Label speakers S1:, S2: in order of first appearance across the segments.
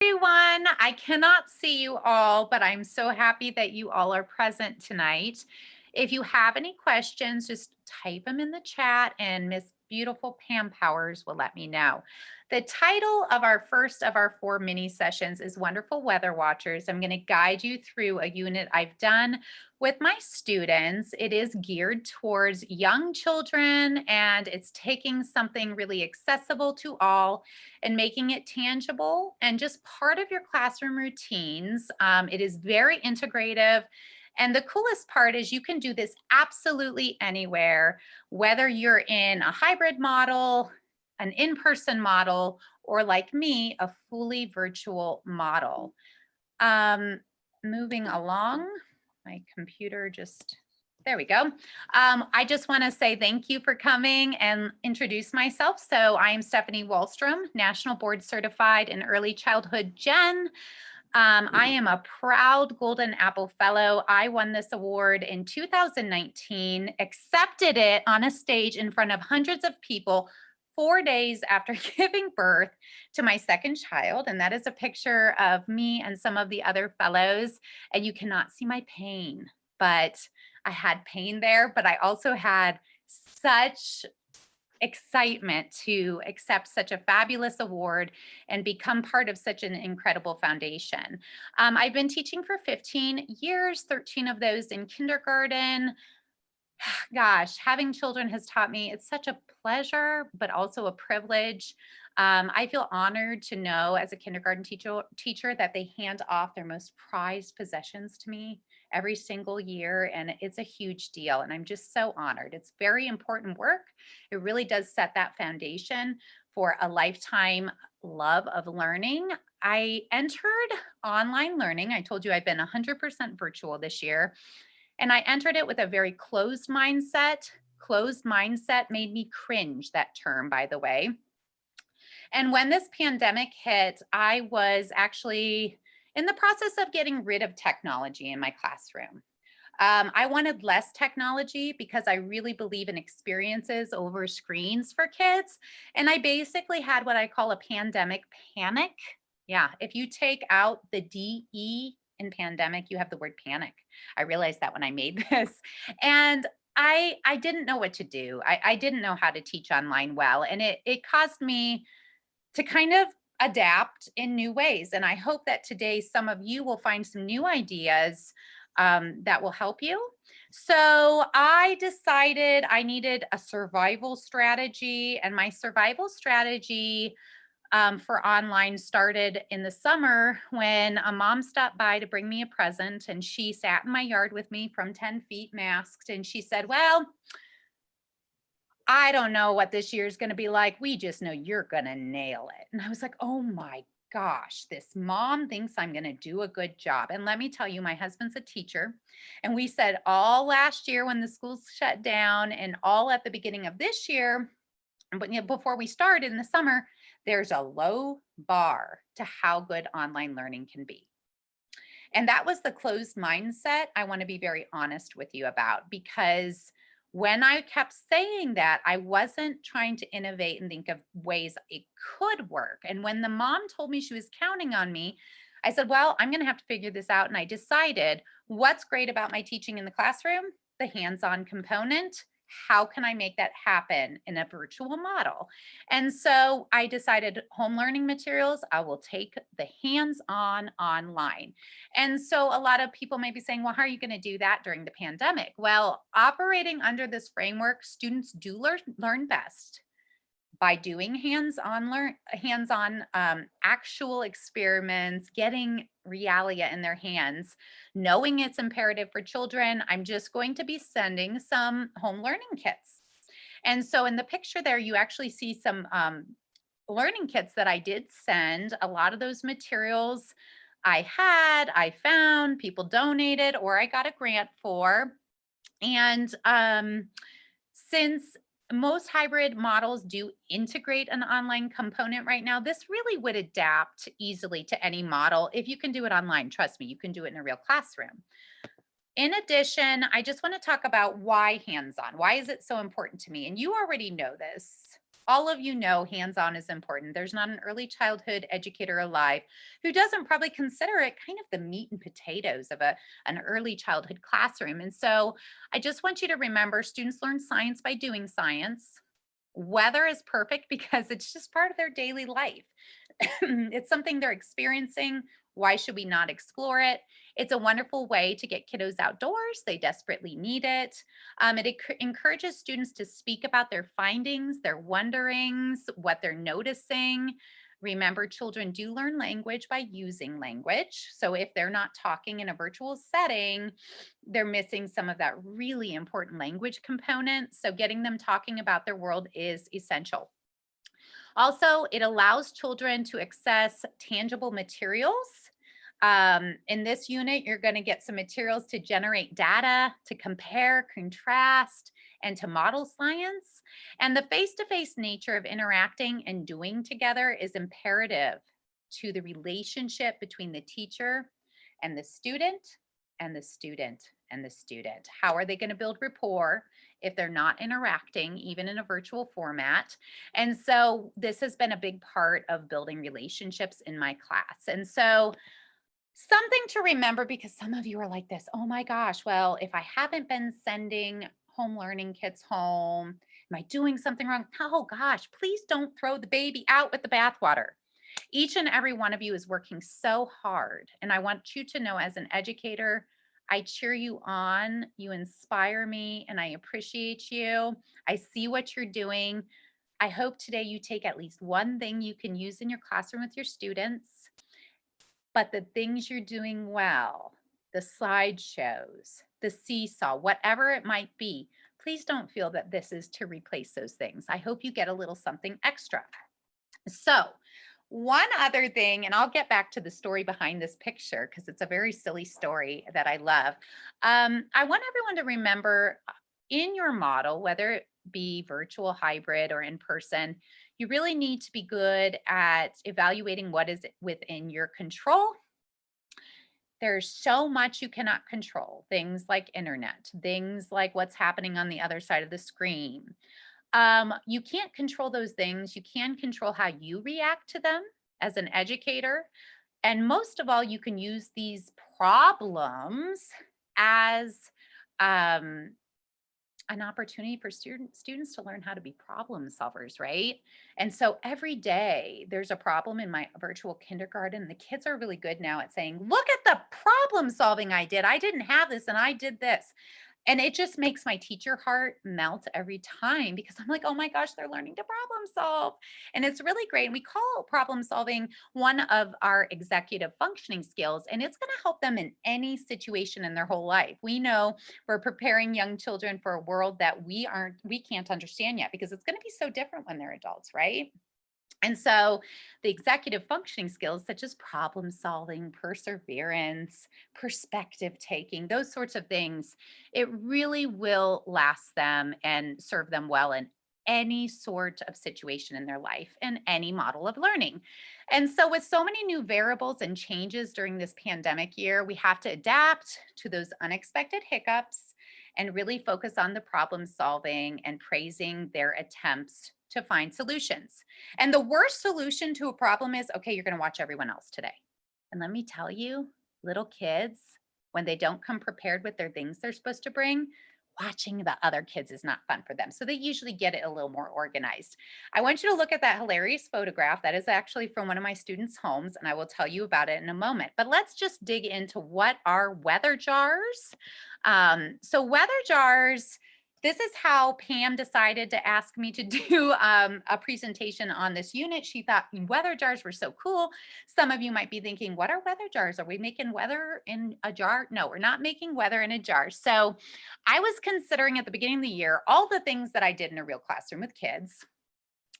S1: Everyone. I cannot see you all, but I'm so happy that you all are present tonight. If you have any questions, just type them in the chat and Miss Beautiful Pam Powers will let me know. The title of our first of our 4 mini sessions is Wonderful Weather Watchers. I'm going to guide you through a unit I've done with my students. It is geared towards young children and it's taking something really accessible to all and making it tangible and just part of your classroom routines. It is very integrative. And the coolest part is you can do this absolutely anywhere, whether you're in a hybrid model, an in-person model, or like me, a fully virtual model. Moving along, my computer just there we go. I just want to say thank you for coming and introduce myself. So I am Stephanie Walstrom, National Board Certified in Early Childhood Gen. I am a proud Golden Apple Fellow. I won this award in 2019, accepted it on a stage in front of hundreds of people 4 days after giving birth to my second child. And that is a picture of me and some of the other fellows. And you cannot see my pain, but I had pain there, but I also had such excitement to accept such a fabulous award and become part of such an incredible foundation. I've been teaching for 15 years, 13 of those in kindergarten. Gosh, having children has taught me it's such a pleasure, but also a privilege. I feel honored to know as a kindergarten teacher that they hand off their most prized possessions to me every single year. And it's a huge deal. And I'm just so honored. It's very important work. It really does set that foundation for a lifetime love of learning. I entered online learning. I told you I've been 100% virtual this year. And I entered it with a very closed mindset. Closed mindset made me cringe, that term, by the way. And when this pandemic hit, I was actually in the process of getting rid of technology in my classroom. I wanted less technology because I really believe in experiences over screens for kids. And I basically had what I call a pandemic panic. Yeah, if you take out the DE in pandemic, you have the word panic. I realized that when I made this. And I didn't know what to do. I didn't know how to teach online well. And it caused me to kind of adapt in new ways. And I hope that today some of you will find some new ideas that will help you. So I decided I needed a survival strategy, and my survival strategy for online started in the summer when a mom stopped by to bring me a present, and she sat in my yard with me from 10 feet masked, and she said, "Well, I don't know what this year is going to be like. We just know you're going to nail it." And I was like, oh my gosh, this mom thinks I'm going to do a good job. And let me tell you, my husband's a teacher. And we said all last year when the schools shut down and all at the beginning of this year, but before we started in the summer, there's a low bar to how good online learning can be. And that was the closed mindset I want to be very honest with you about, because when I kept saying that, I wasn't trying to innovate and think of ways it could work. And when the mom told me she was counting on me, I said, well, I'm going to have to figure this out. And I decided what's great about my teaching in the classroom, the hands on component. How can I make that happen in a virtual model? And so I decided home learning materials, I will take the hands on online. And so a lot of people may be saying, well, how are you going to do that during the pandemic? Well, operating under this framework, students do learn best by doing hands-on actual experiments, getting realia in their hands, knowing it's imperative for children. I'm just going to be sending some home learning kits. And so in the picture there, you actually see some learning kits that I did send. A lot of those materials I found, people donated, or I got a grant for. And since most hybrid models do integrate an online component right now, this really would adapt easily to any model. If you can do it online, trust me, you can do it in a real classroom. In addition, I just want to talk about why hands-on. Why is it so important to me? And you already know this. all of you know hands-on is important. There's not an early childhood educator alive who doesn't probably consider it kind of the meat and potatoes of an early childhood classroom. And so I just want you to remember students learn science by doing science. Weather is perfect because it's just part of their daily life. It's something they're experiencing. Why should we not explore it? It's a wonderful way to get kiddos outdoors. They desperately need it. It encourages students to speak about their findings, their wonderings, what they're noticing. Remember, children do learn language by using language. So if they're not talking in a virtual setting, they're missing some of that really important language component. So getting them talking about their world is essential. Also, it allows children to access tangible materials. In this unit, you're going to get some materials to generate data, to compare, contrast, and to model science. And the face-to-face nature of interacting and doing together is imperative to the relationship between the teacher and the student and the student and the student. How are they going to build rapport if they're not interacting, even in a virtual format? And so this has been a big part of building relationships in my class. And so something to remember, because some of you are like this, oh my gosh, well, if I haven't been sending home learning kits home, am I doing something wrong? Oh gosh, please don't throw the baby out with the bathwater. Each and every one of you is working so hard. And I want you to know, as an educator, I cheer you on, you inspire me, and I appreciate you. I see what you're doing. I hope today you take at least one thing you can use in your classroom with your students. But the things you're doing well, the slideshows, the seesaw, whatever it might be, please don't feel that this is to replace those things. I hope you get a little something extra. So, one other thing, and I'll get back to the story behind this picture because it's a very silly story that I love. I want everyone to remember in your model, whether it be virtual, hybrid, or in person, you really need to be good at evaluating what is within your control. There's so much you cannot control, things like internet, things like what's happening on the other side of the screen. You can't control those things. You can control how you react to them as an educator. And most of all, you can use these problems as an opportunity for students to learn how to be problem solvers, right? And so every day there's a problem in my virtual kindergarten. The kids are really good now at saying, look at the problem solving I did. I didn't have this and I did this. And it just makes my teacher heart melt every time because I'm like, oh my gosh, they're learning to problem solve. And it's really great. And we call problem solving one of our executive functioning skills, and it's going to help them in any situation in their whole life. We know we're preparing young children for a world that we can't understand yet because it's going to be so different when they're adults, right? And so the executive functioning skills such as problem solving, perseverance, perspective taking, those sorts of things, it really will last them and serve them well in any sort of situation in their life and any model of learning. And so with so many new variables and changes during this pandemic year, we have to adapt to those unexpected hiccups and really focus on the problem solving and praising their attempts to find solutions. And the worst solution to a problem is, okay, you're going to watch everyone else today. And let me tell you, little kids, when they don't come prepared with their things they're supposed to bring, watching the other kids is not fun for them. So they usually get it a little more organized. I want you to look at that hilarious photograph. That is actually from one of my students' homes, and I will tell you about it in a moment. But let's just dig into what are weather jars. So weather jars, this is how Pam decided to ask me to do a presentation on this unit. She thought weather jars were so cool. Some of you might be thinking, what are weather jars? Are we making weather in a jar? No, we're not making weather in a jar. So I was considering at the beginning of the year all the things that I did in a real classroom with kids.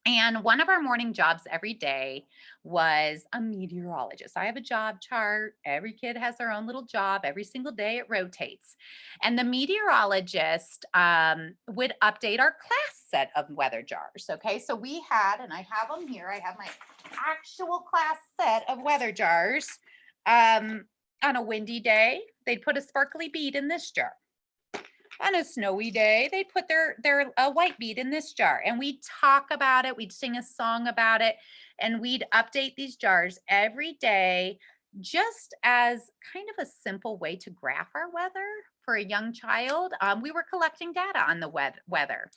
S1: And one of our morning jobs every day was a meteorologist. I have a job chart. Every kid has their own little job. Every single day it rotates. And the meteorologist would update our class set of weather jars. Okay, so we had, and I have them here, I have my actual class set of weather jars. On a windy day, they'd put a sparkly bead in this jar. on a snowy day, they'd put their white bead in this jar, and we'd talk about it. We'd sing a song about it, and we'd update these jars every day, just as kind of a simple way to graph our weather for a young child. We were collecting data on the weather,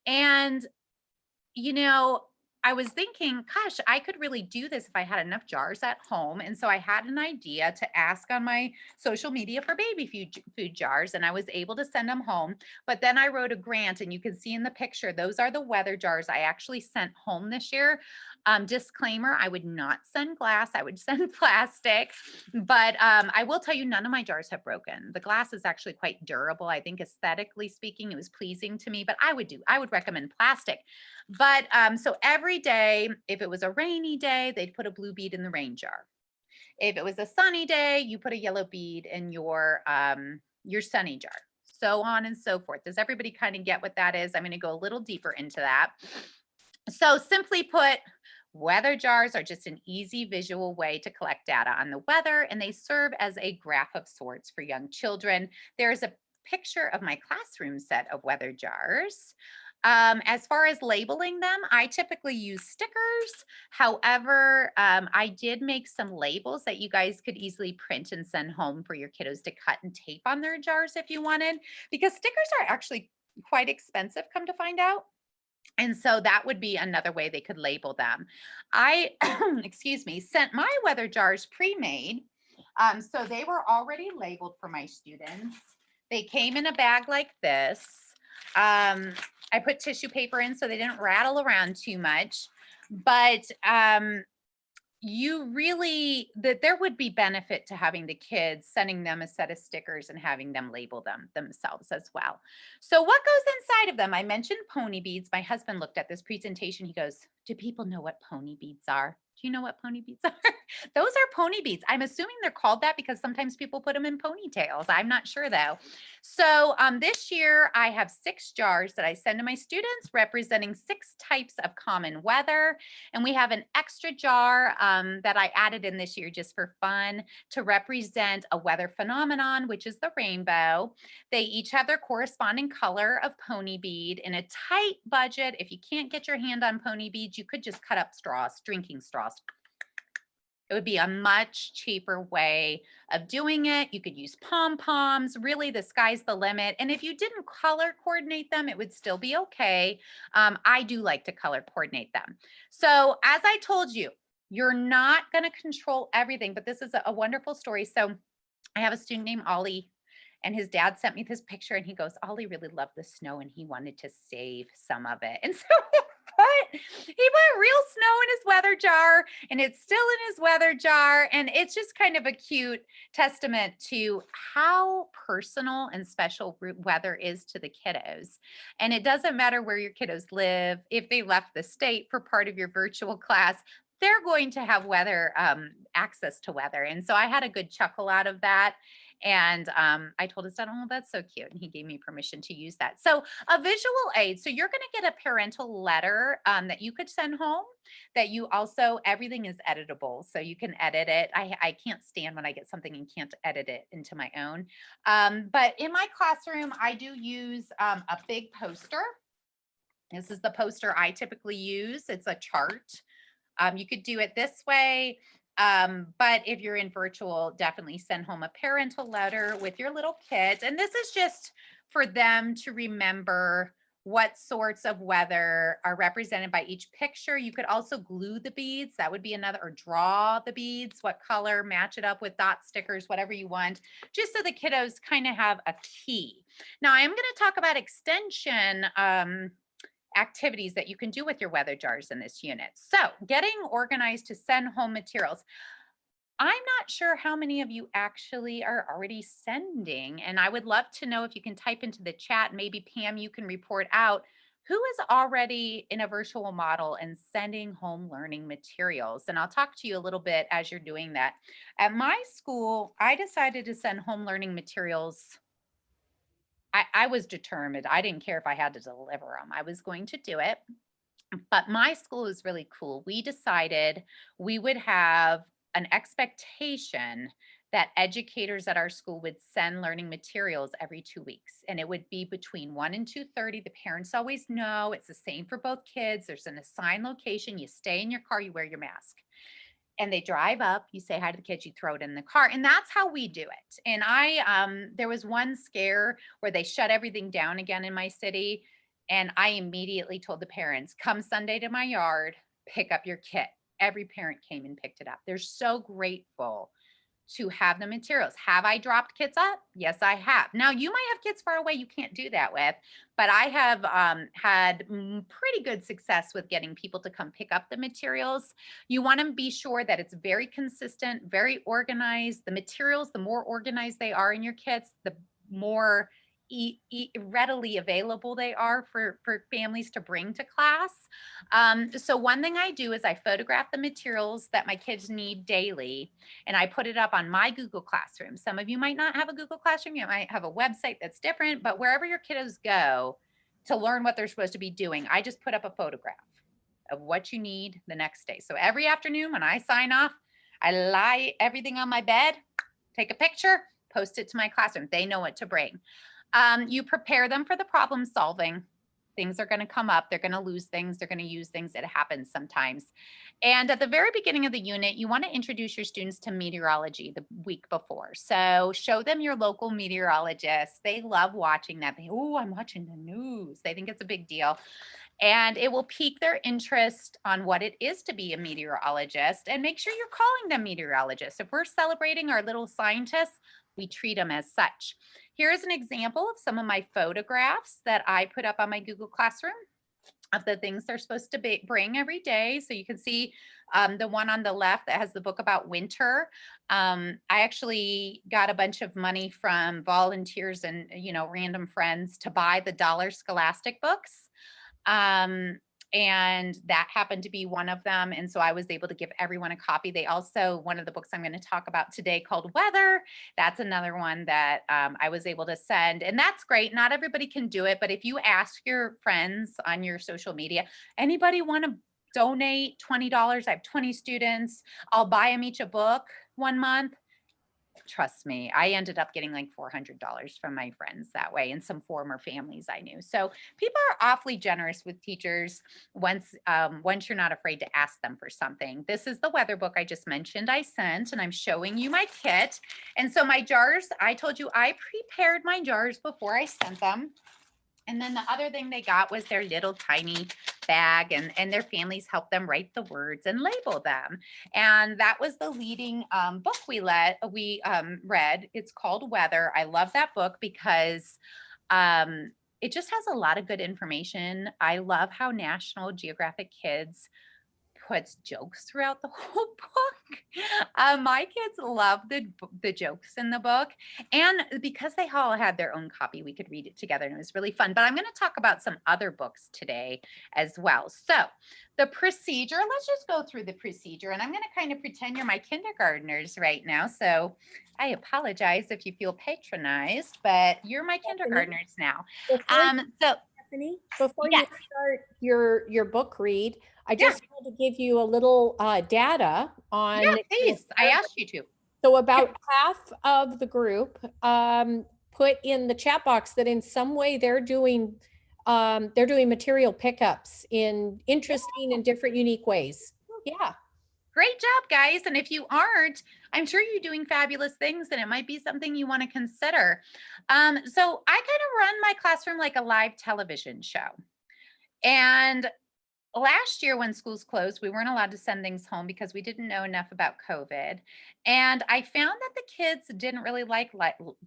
S1: and you know, I was thinking, gosh, I could really do this if I had enough jars at home. And so I had an idea to ask on my social media for baby food jars, and I was able to send them home. But then I wrote a grant, and you can see in the picture, those are the weather jars I actually sent home this year. Disclaimer, I would not send glass, I would send plastic. But I will tell you, none of my jars have broken. The glass is actually quite durable. I think aesthetically speaking, it was pleasing to me, but I would recommend plastic. But so every day, if it was a rainy day, they'd put a blue bead in the rain jar. If it was a sunny day, you put a yellow bead in your sunny jar. So on and so forth. Does everybody kind of get what that is? I'm going to go a little deeper into that. So simply put, weather jars are just an easy visual way to collect data on the weather, and they serve as a graph of sorts for young children. There's a picture of my classroom set of weather jars. As far as labeling them, I typically use stickers. However, I did make some labels that you guys could easily print and send home for your kiddos to cut and tape on their jars if you wanted, because stickers are actually quite expensive, come to find out. And so that would be another way they could label them. I, excuse me, sent my weather jars pre-made. So they were already labeled for my students. They came in a bag like this. I put tissue paper in so they didn't rattle around too much. But that there would be benefit to having the kids sending them a set of stickers and having them label them themselves as well. So what goes inside of them? I mentioned pony beads. My husband looked at this presentation. He goes, do people know what pony beads are? Do you know what pony beads are? Those are pony beads. I'm assuming they're called that because sometimes people put them in ponytails. I'm not sure though. So this year I have 6 jars that I send to my students representing 6 types of common weather. And we have an extra jar that I added in this year just for fun to represent a weather phenomenon, which is the rainbow. They each have their corresponding color of pony bead in a tight budget. If you can't get your hand on pony beads, you could just cut up straws, drinking straws. It would be a much cheaper way of doing it. You could use pom-poms. Really, the sky's the limit. And if you didn't color coordinate them, it would still be okay. I do like to color coordinate them. So as I told you, you're not going to control everything, but this is a wonderful story. So I have a student named Ollie, and his dad sent me this picture, and he goes, Ollie really loved the snow and he wanted to save some of it. And so he put real snow in his weather jar, and it's still in his weather jar. And it's just kind of a cute testament to how personal and special weather is to the kiddos. And it doesn't matter where your kiddos live. If they left the state for part of your virtual class, they're going to have weather access to weather. And so I had a good chuckle out of that. And I told his dad, oh, that's so cute. And he gave me permission to use that. So a visual aid. So you're going to get a parental letter that you could send home that you also, everything is editable. So you can edit it. I can't stand when I get something and can't edit it into my own. But in my classroom, I do use a big poster. This is the poster I typically use. It's a chart. You could do it this way. But if you're in virtual, definitely send home a parental letter with your little kids. And this is just for them to remember what sorts of weather are represented by each picture. You could also glue the beads. That would be another, or draw the beads, what color, match it up with dot stickers, whatever you want, just so the kiddos kind of have a key. Now I am going to talk about extension activities that you can do with your weather jars in this unit. So getting organized to send home materials. I'm not sure how many of you actually are already sending, and I would love to know if you can type into the chat. Maybe Pam, you can report out who is already in a virtual model and sending home learning materials. And I'll talk to you a little bit as you're doing that. At my school, I decided to send home learning materials. I was determined. I didn't care if I had to deliver them. I was going to do it. But my school is really cool. We decided we would have an expectation that educators at our school would send learning materials every 2 weeks. And it would be between 1 and 2:30. The parents always know it's the same for both kids. There's an assigned location. You stay in your car, you wear your mask. And they drive up, you say hi to the kids, you throw it in the car. And that's how we do it. And there was one scare where they shut everything down again in my city. And I immediately told the parents, come Sunday to my yard, pick up your kit. Every parent came and picked it up. They're so grateful to have the materials. Have I dropped kits up? Yes, I have. Now, you might have kids far away you can't do that with, but I have had pretty good success with getting people to come pick up the materials. You want to be sure that it's very consistent, very organized. The materials, the more organized they are in your kits, the more readily available they are for families to bring to class. So one thing I do is I photograph the materials that my kids need daily, and I put it up on my Google Classroom. Some of you might not have a Google Classroom. You might have a website that's different, but wherever your kiddos go to learn what they're supposed to be doing, I just put up a photograph of what you need the next day. So every afternoon when I sign off, I lie everything on my bed, take a picture, post it to my classroom. They know what to bring. You prepare them for the problem solving. Things are going to come up. They're going to lose things. They're going to use things. It happens sometimes. And at the very beginning of the unit, you want to introduce your students to meteorology the week before. So show them your local meteorologist. They love watching that. Oh, I'm watching the news. They think it's a big deal. And it will pique their interest on what it is to be a meteorologist, and make sure you're calling them meteorologists. If we're celebrating our little scientists, we treat them as such. Here is an example of some of my photographs that I put up on my Google Classroom of the things they're supposed to bring every day. So you can see the one on the left that has the book about winter. I actually got a bunch of money from volunteers and random friends to buy the dollar Scholastic books. And that happened to be one of them. And so I was able to give everyone a copy. They also, one of the books I'm going to talk about today called Weather, that's another one that I was able to send. And that's great. Not everybody can do it, but if you ask your friends on your social media, anybody want to donate $20? I have 20 students. I'll buy them each a book one month. Trust me, I ended up getting like $400 from my friends that way, and some former families I knew. So people are awfully generous with teachers once you're not afraid to ask them for something. This is the weather book I just mentioned I sent, and I'm showing you my kit. And so my jars, I told you I prepared my jars before I sent them. And then the other thing they got was their little tiny bag, and their families helped them write the words and label them. And that was the leading book we read. It's called Weather. I love that book because it just has a lot of good information. I love how National Geographic Kids puts jokes throughout the whole book. My kids love the jokes in the book. And because they all had their own copy, we could read it together, and it was really fun. But I'm going to talk about some other books today as well. So the procedure, let's just go through the procedure. And I'm going to kind of pretend you're my kindergartners right now. So I apologize if you feel patronized, but you're my kindergartners now.
S2: Stephanie, before
S1: Yes.
S2: you start your book read, I just want to give you a little data on.
S1: Yeah, please. I asked you to.
S2: So about half of the group put in the chat box that in some way they're doing material pickups in interesting and different unique ways. Yeah.
S1: Great job, guys. And if you aren't, I'm sure you're doing fabulous things, and it might be something you want to consider. So I kind of run my classroom like a live television show. And last year when schools closed, we weren't allowed to send things home because we didn't know enough about COVID. And I found that the kids didn't really like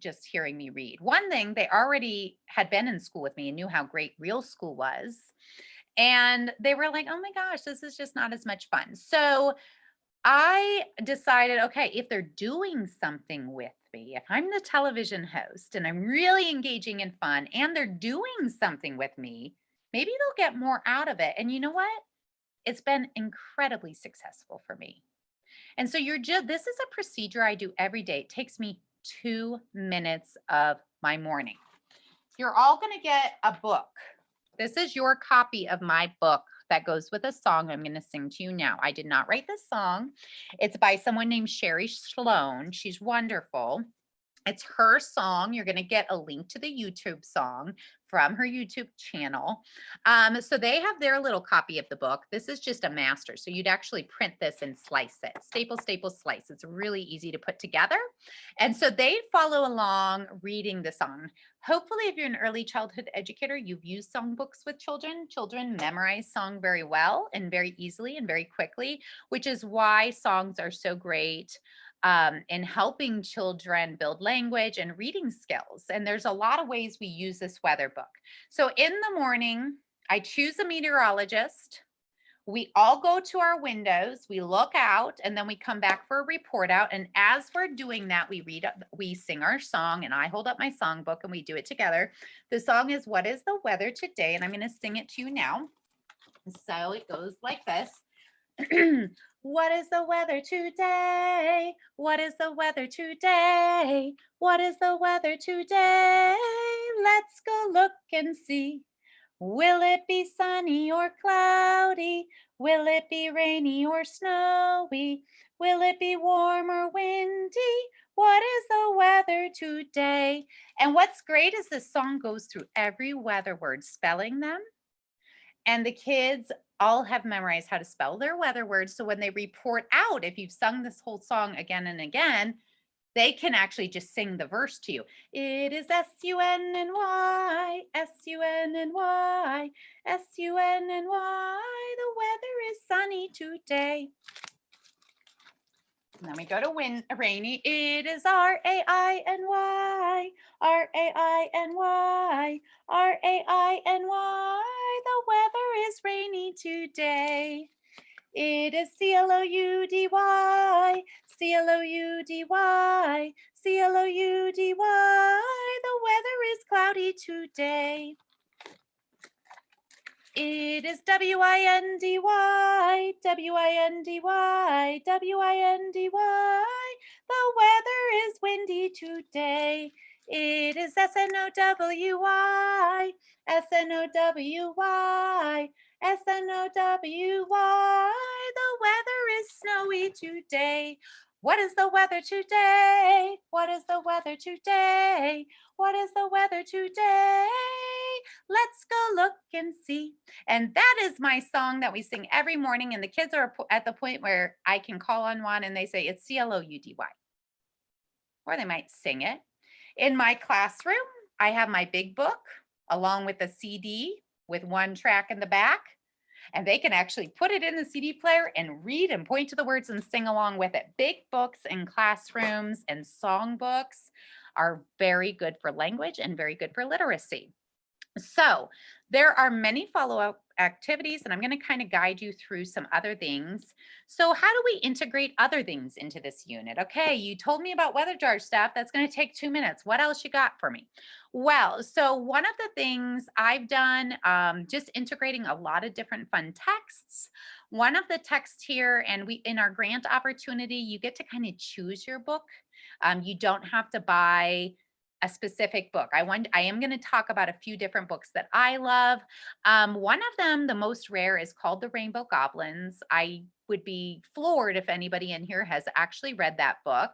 S1: just hearing me read. One thing, they already had been in school with me and knew how great real school was. And they were like, oh my gosh, this is just not as much fun. So I decided, okay, if they're doing something with me, if I'm the television host and I'm really engaging and fun, and they're doing something with me, maybe they'll get more out of it. And you know what? It's been incredibly successful for me. And so this is a procedure I do every day. It takes me 2 minutes of my morning. You're all going to get a book. This is your copy of my book that goes with a song I'm going to sing to you now. I did not write this song. It's by someone named Sherry Sloan. She's wonderful. It's her song. You're going to get a link to the YouTube song from her YouTube channel. So they have their little copy of the book. This is just a master. So you'd actually print this and slice it. Staple, staple, slice. It's really easy to put together. And so they follow along reading the song. Hopefully, if you're an early childhood educator, you've used songbooks with children. Children memorize song very well and very easily and very quickly, which is why songs are so great in helping children build language and reading skills. And there's a lot of ways we use this weather book. So in the morning, I choose a meteorologist. We all go to our windows, we look out, and then we come back for a report out. And as we're doing that, we sing our song, and I hold up my songbook and we do it together. The song is "What is the Weather Today?" And I'm going to sing it to you now. So it goes like this. What is the weather today? What is the weather today? What is the weather today? Let's go look and see. Will it be sunny or cloudy? Will it be rainy or snowy? Will it be warm or windy? What is the weather today? And what's great is this song goes through every weather word, spelling them. And the kids all have memorized how to spell their weather words. So when they report out, if you've sung this whole song again and again, they can actually just sing the verse to you. It is S-U-N-N-Y, S-U-N-N-Y, S-U-N-N-Y. The weather is sunny today. And then we go to rainy. It is R-A-I-N-Y, R-A-I-N-Y, R-A-I-N-Y. The weather is rainy today. It is C-L-O-U-D-Y, C-L-O-U-D-Y, C-L-O-U-D-Y. The weather is cloudy today. It is W-I-N-D-Y, W-I-N-D-Y, W-I-N-D-Y. The weather is windy today. It is S-N-O-W-Y, S-N-O-W-Y, S-N-O-W-Y. The weather is snowy today. What is the weather today? What is the weather today? What is the weather today? Let's go look and see. And that is my song that we sing every morning. And the kids are at the point where I can call on one and they say it's C-L-O-U-D-Y. Or they might sing it. In my classroom, I have my big book along with a CD with one track in the back. And they can actually put it in the CD player and read and point to the words and sing along with it. Big books in classrooms and songbooks are very good for language and very good for literacy. So there are many follow-up activities, and I'm going to kind of guide you through some other things. So how do we integrate other things into this unit? Okay, you told me about weather jar stuff. That's going to take 2 minutes. What else you got for me? Well, so one of the things I've done, just integrating a lot of different fun texts. One of the texts here, and in our grant opportunity, you get to kind of choose your book. You don't have to buy a specific book. I am going to talk about a few different books that I love. One of them, the most rare, is called The Rainbow Goblins. I would be floored if anybody in here has actually read that book.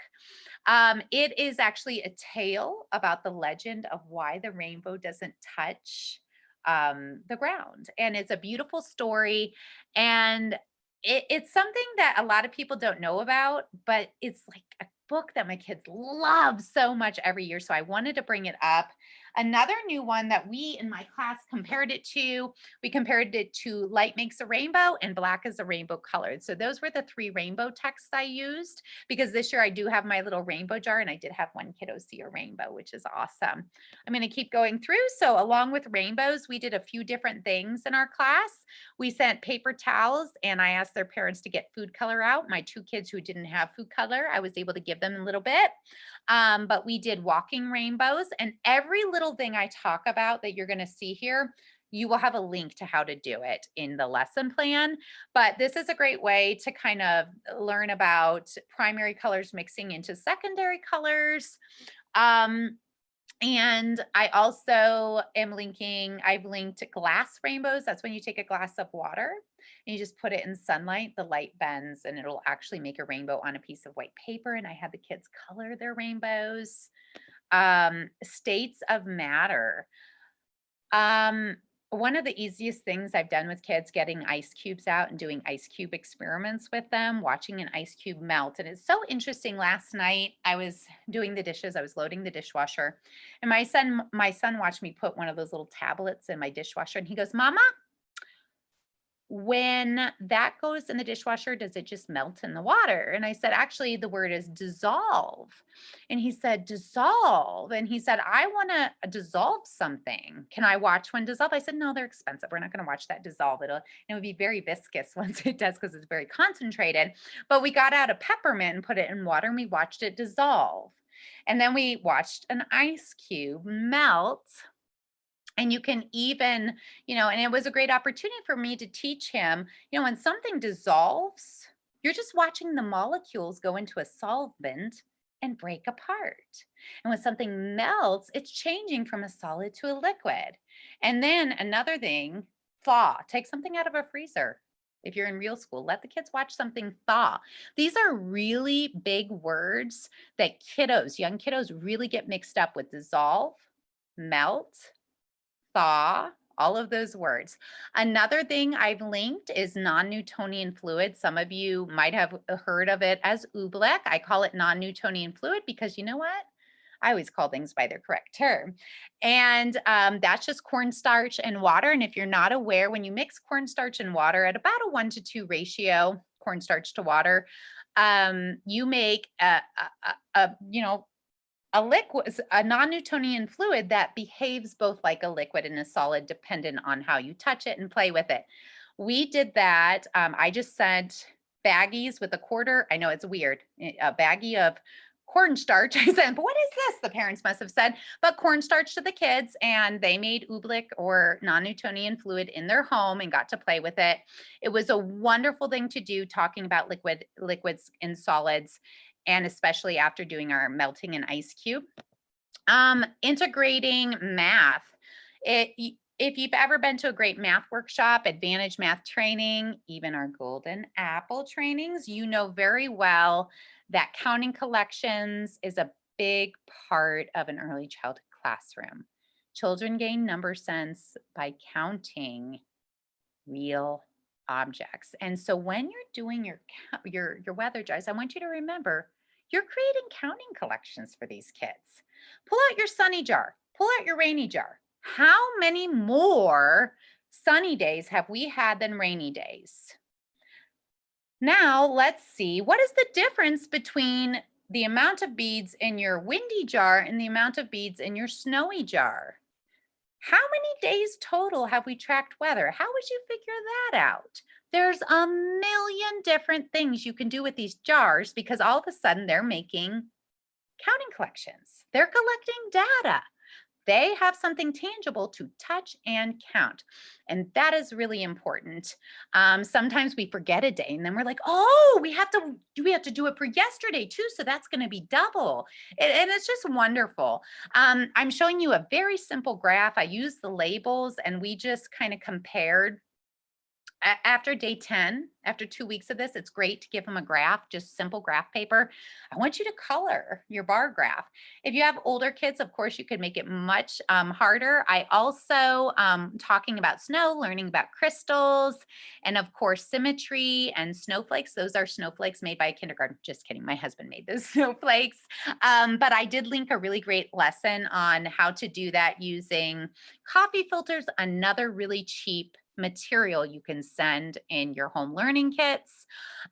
S1: It is actually a tale about the legend of why the rainbow doesn't touch the ground. And it's a beautiful story. And it's something that a lot of people don't know about, but it's like a book that my kids love so much every year. So I wanted to bring it up. Another new one that we in my class we compared it to Light Makes a Rainbow and Black is a Rainbow Colored. So those were the 3 rainbow texts I used, because this year I do have my little rainbow jar and I did have one kiddo see a rainbow, which is awesome. I'm going to keep going through. So along with rainbows, we did a few different things in our class. We sent paper towels and I asked their parents to get food color out. My 2 kids who didn't have food color, I was able to give them a little bit. But we did walking rainbows, and every little thing I talk about that you're going to see here, you will have a link to how to do it in the lesson plan. But this is a great way to kind of learn about primary colors mixing into secondary colors. And I also I've linked glass rainbows. That's when you take a glass of water and you just put it in sunlight, the light bends and it'll actually make a rainbow on a piece of white paper. And I had the kids color their rainbows. States of matter. Um, One of the easiest things I've done with kids, getting ice cubes out and doing ice cube experiments with them, watching an ice cube melt. And it's so interesting. Last night I was doing the dishes, I was loading the dishwasher, and my son watched me put one of those little tablets in my dishwasher and he goes, "Mama, when that goes in the dishwasher, does it just melt in the water?" And I said, "Actually, the word is dissolve." And he said, "Dissolve." And he said, "I want to dissolve something. Can I watch one dissolve?" I said, "No, they're expensive. We're not going to watch that dissolve. It would be very viscous once it does because it's very concentrated." But we got out a peppermint and put it in water and we watched it dissolve. And then we watched an ice cube melt, and you can even, and it was a great opportunity for me to teach him, when something dissolves, you're just watching the molecules go into a solvent and break apart. And when something melts, it's changing from a solid to a liquid. And then another thing, thaw. Take something out of a freezer. If you're in real school, let the kids watch something thaw. These are really big words that young kiddos really get mixed up with: dissolve, melt, thaw, all of those words. Another thing I've linked is non-Newtonian fluid. Some of you might have heard of it as oobleck. I call it non-Newtonian fluid because you know what? I always call things by their correct term. And that's just cornstarch and water. And if you're not aware, when you mix cornstarch and water at about a 1-to-2 ratio, cornstarch to water, you make a liquid, a non-Newtonian fluid that behaves both like a liquid and a solid, dependent on how you touch it and play with it. We did that. I just sent baggies with a quarter. I know it's weird, a baggie of cornstarch. I said, "But what is this?" The parents must have said, but cornstarch to the kids, and they made oobleck or non-Newtonian fluid in their home and got to play with it. It was a wonderful thing to do, talking about liquids and solids, and especially after doing our melting an ice cube. Integrating math. If you've ever been to a great math workshop, advantage math training, even our golden apple trainings, you know very well that counting collections is a big part of an early childhood classroom. Children gain number sense by counting real objects. And so when you're doing your weather jars, I want you to remember you're creating counting collections for these kids. Pull out your sunny jar, pull out your rainy jar. How many more sunny days have we had than rainy days? Now let's see, what is the difference between the amount of beads in your windy jar and the amount of beads in your snowy jar? How many days total have we tracked weather? How would you figure that out? There's a million different things you can do with these jars because all of a sudden they're making counting collections. They're collecting data. They have something tangible to touch and count. And that is really important. Sometimes we forget a day and then we're like, "Oh, we have to do it for yesterday too. So that's going to be double." And it's just wonderful. I'm showing you a very simple graph. I used the labels and we just kind of compared. After day 10, after 2 weeks of this, it's great to give them a graph, just simple graph paper. I want you to color your bar graph. If you have older kids, of course, you could make it much harder. I also, talking about snow, learning about crystals, and of course, symmetry and snowflakes. Those are snowflakes made by a kindergarten. Just kidding. My husband made those snowflakes. But I did link a really great lesson on how to do that using coffee filters, another really cheap material you can send in your home learning kits.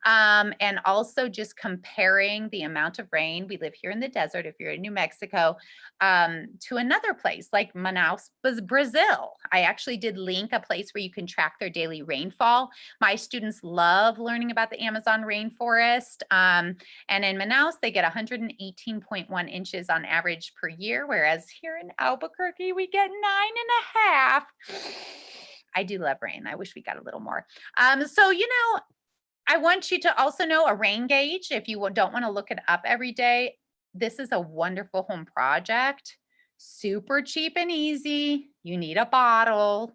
S1: And also just comparing the amount of rain. We live here in the desert, if you're in New Mexico, to another place like Manaus, Brazil. I actually did link a place where you can track their daily rainfall. My students love learning about the Amazon rainforest. And in Manaus, they get 118.1 inches on average per year, whereas here in Albuquerque, we get 9.5. I do love rain. I wish we got a little more. So, I want you to also know a rain gauge. If you don't want to look it up every day, this is a wonderful home project. Super cheap and easy. You need a bottle.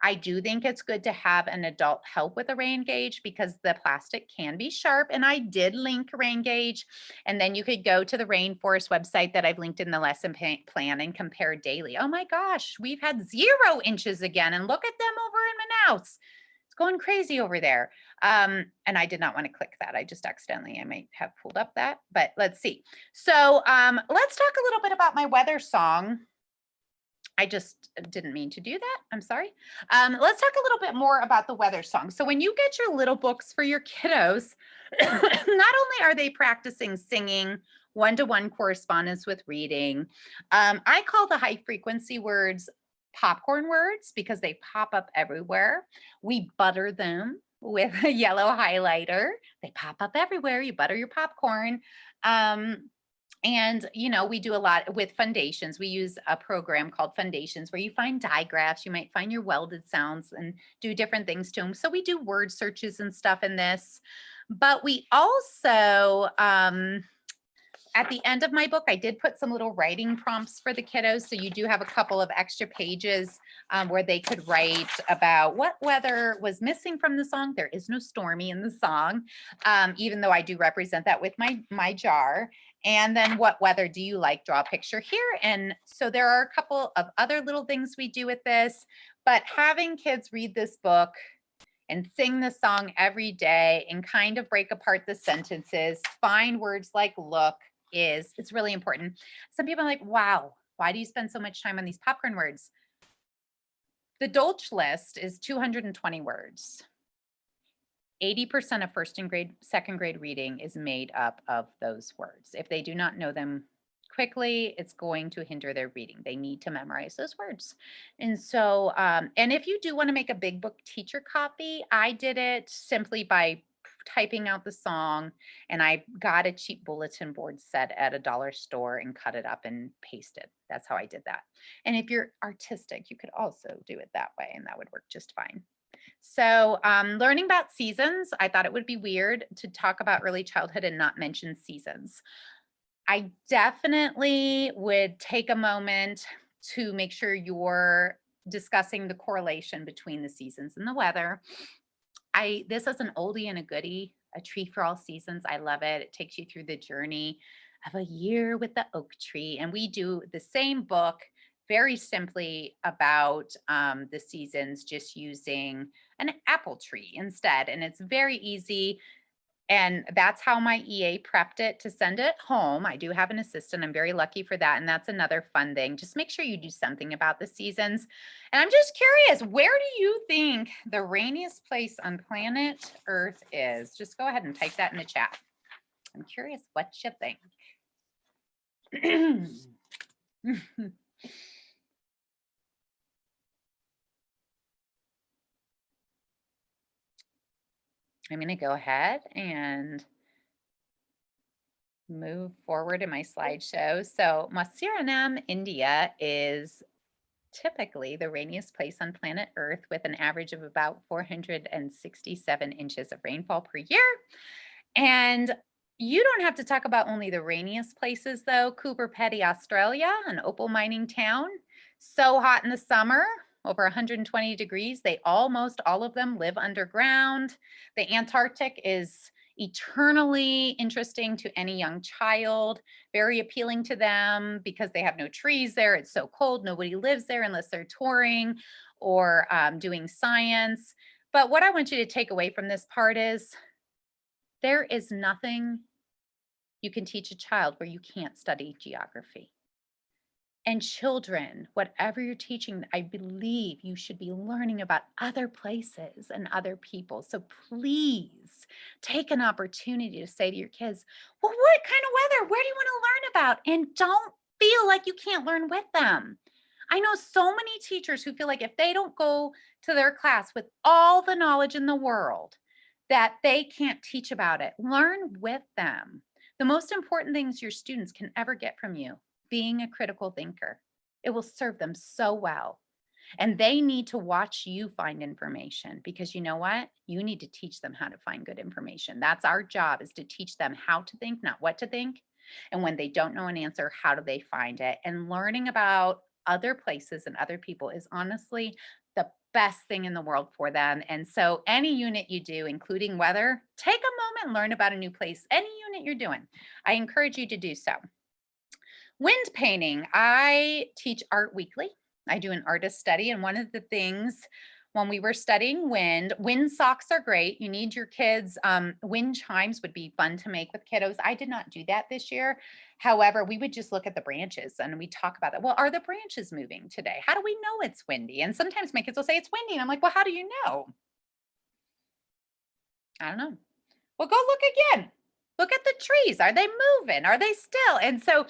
S1: I do think it's good to have an adult help with a rain gauge because the plastic can be sharp. And I did link rain gauge. And then you could go to the Rainforest website that I've linked in the lesson plan and compare daily. Oh my gosh, we've had 0 inches again. And look at them over in Manaus. It's going crazy over there. And I did not want to click that. I just accidentally, I might have pulled up that, but let's see. So let's talk a little bit about my weather song. I just didn't mean to do that. I'm sorry. Let's talk a little bit more about the weather song. So when you get your little books for your kiddos, not only are they practicing singing, one-to-one correspondence with reading, I call the high frequency words popcorn words because they pop up everywhere. We butter them with a yellow highlighter. They pop up everywhere. You butter your popcorn. And, we do a lot with foundations. We use a program called Foundations where you find digraphs. You might find your welded sounds and do different things to them. So we do word searches and stuff in this. But we also, at the end of my book, I did put some little writing prompts for the kiddos. So you do have a couple of extra pages where they could write about what weather was missing from the song. There is no stormy in the song, even though I do represent that with my jar. And then what weather do you like? Draw a picture here. And so there are a couple of other little things we do with this, but having kids read this book and sing the song every day and kind of break apart the sentences, find words like look it's really important. Some people are like, wow, why do you spend so much time on these popcorn words? The Dolch list is 220 words. 80% of first and second grade reading is made up of those words. If they do not know them quickly, it's going to hinder their reading. They need to memorize those words. And so, and if you do want to make a big book teacher copy, I did it simply by typing out the song, and I got a cheap bulletin board set at a dollar store and cut it up and pasted. That's how I did that. And if you're artistic, you could also do it that way, and that would work just fine. So learning about seasons, I thought it would be weird to talk about early childhood and not mention seasons. I definitely would take a moment to make sure you're discussing the correlation between the seasons and the weather. This is an oldie and a goodie, A Tree for All Seasons. I love it. It takes you through the journey of a year with the oak tree. And we do the same book very simply about the seasons, just using an apple tree instead. And it's very easy. And that's how my EA prepped it to send it home. I do have an assistant. I'm very lucky for that. And that's another fun thing. Just make sure you do something about the seasons. And I'm just curious, where do you think the rainiest place on planet Earth is? Just go ahead and type that in the chat. I'm curious what you think. I'm going to go ahead and move forward in my slideshow. So Masiranam, India is typically the rainiest place on planet Earth with an average of about 467 inches of rainfall per year. And you don't have to talk about only the rainiest places though. Cooper Pedy, Australia, an opal mining town. So hot in the summer, over 120 degrees. Almost all of them live underground. The Antarctic is eternally interesting to any young child, very appealing to them because they have no trees there. It's so cold. Nobody lives there unless they're touring or doing science. But what I want you to take away from this part is there is nothing you can teach a child where you can't study geography. And children, whatever you're teaching, I believe you should be learning about other places and other people. So please take an opportunity to say to your kids, well, what kind of weather? Where do you want to learn about? And don't feel like you can't learn with them. I know so many teachers who feel like if they don't go to their class with all the knowledge in the world, that they can't teach about it. Learn with them. The most important things your students can ever get from you, being a critical thinker. It will serve them so well. And they need to watch you find information because you know what? You need to teach them how to find good information. That's our job, is to teach them how to think, not what to think. And when they don't know an answer, how do they find it? And learning about other places and other people is honestly the best thing in the world for them. And so any unit you do, including weather, take a moment, learn about a new place, any unit you're doing. I encourage you to do so. Wind painting. I teach art weekly. I do an artist study. And one of the things when we were studying wind socks are great. You need your kids. Wind chimes would be fun to make with kiddos. I did not do that this year. However, we would just look at the branches and we talk about that. Well, are the branches moving today? How do we know it's windy? And sometimes my kids will say it's windy. And I'm like, well, how do you know? I don't know. Well, go look again. Look at the trees. Are they moving? Are they still? And so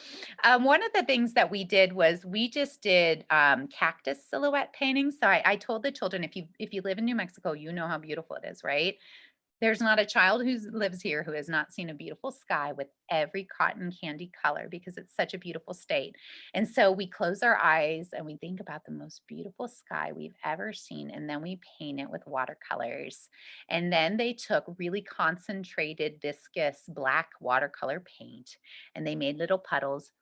S1: one of the things that we did was we just did cactus silhouette painting. So I told the children, if you live in New Mexico, you know how beautiful it is, right? There's not a child who lives here who has not seen a beautiful sky with every cotton candy color because it's such a beautiful state. And so we close our eyes and we think about the most beautiful sky we've ever seen. And then we paint it with watercolors. And then they took really concentrated, viscous black watercolor paint and they made little puddles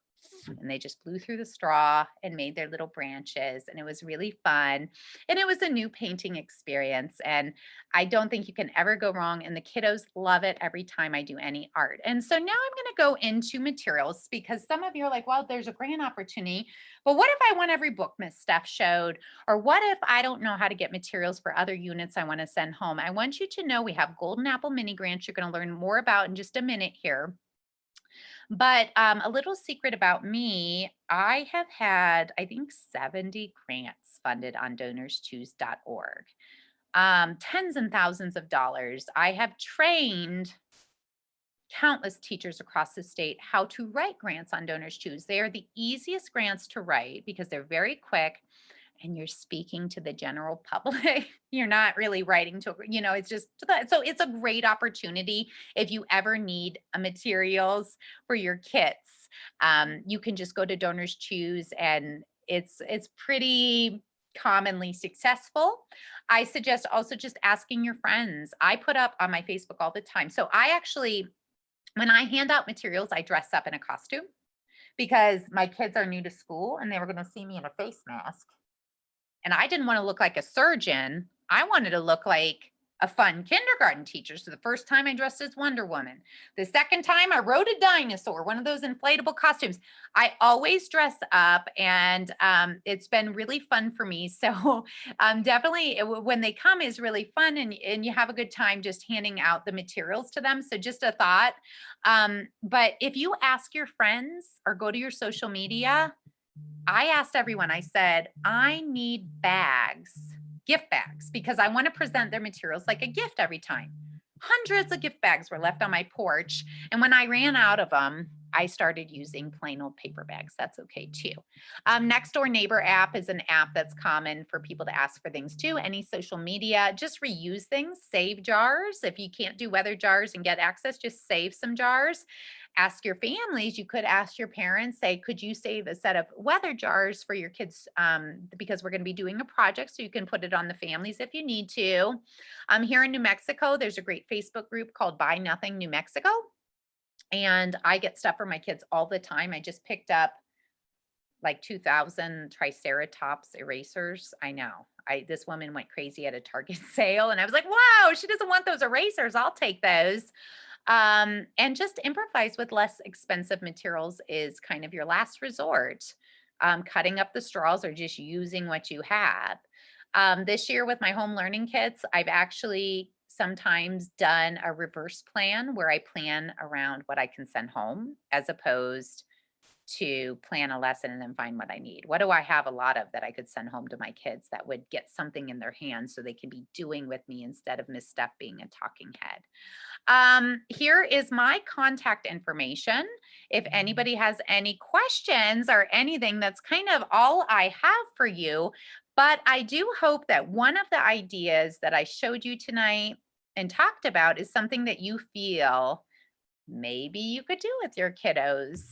S1: and they just blew through the straw and made their little branches. And it was really fun. And it was a new painting experience. And I don't think you can ever go wrong. And the kiddos love it every time I do any art. And so now I'm going to go into materials because some of you are like, well, there's a grant opportunity. But what if I want every book Miss Steph showed? Or what if I don't know how to get materials for other units I want to send home? I want you to know we have Golden Apple mini grants you're going to learn more about in just a minute here. But a little secret about me, I have had, I think, 70 grants funded on donorschoose.org. Tens and thousands of dollars. I have trained countless teachers across the state how to write grants on Donors Choose. They are the easiest grants to write because they're very quick and you're speaking to the general public. You're not really writing to, it's just, so it's a great opportunity if you ever need materials for your kits. You can just go to Donors Choose and it's pretty commonly successful. I suggest also just asking your friends. I put up on my Facebook all the time. So I actually, when I hand out materials, I dress up in a costume because my kids are new to school and they were going to see me in a face mask. And I didn't want to look like a surgeon. I wanted to look like a fun kindergarten teacher. So the first time I dressed as Wonder Woman. The second time I rode a dinosaur, one of those inflatable costumes. I always dress up and it's been really fun for me. So definitely when they come is really fun and you have a good time just handing out the materials to them. So just a thought. But if you ask your friends or go to your social media, I asked everyone, I said, I need bags, gift bags, because I want to present their materials like a gift every time. Hundreds of gift bags were left on my porch. And when I ran out of them, I started using plain old paper bags. That's okay too. Next Door Neighbor app is an app that's common for people to ask for things too. Any social media, just reuse things, save jars. If you can't do weather jars and get access, just save some jars. Ask your families. You could ask your parents, say, could you save a set of weather jars for your kids? Because we're going to be doing a project, so you can put it on the families if you need to. Here in New Mexico, there's a great Facebook group called Buy Nothing New Mexico. And I get stuff for my kids all the time. I just picked up like 2,000 Triceratops erasers. I know. This woman went crazy at a Target sale and I was like, wow, she doesn't want those erasers. I'll take those. And just improvise with less expensive materials is kind of your last resort. Cutting up the straws or just using what you have. This year with my home learning kits, I've actually sometimes done a reverse plan where I plan around what I can send home as opposed to plan a lesson and then find what I need. What do I have a lot of that I could send home to my kids that would get something in their hands so they can be doing with me instead of Miss Steph being a talking head. Here is my contact information. If anybody has any questions or anything, that's kind of all I have for you. But I do hope that one of the ideas that I showed you tonight and talked about is something that you feel maybe you could do with your kiddos.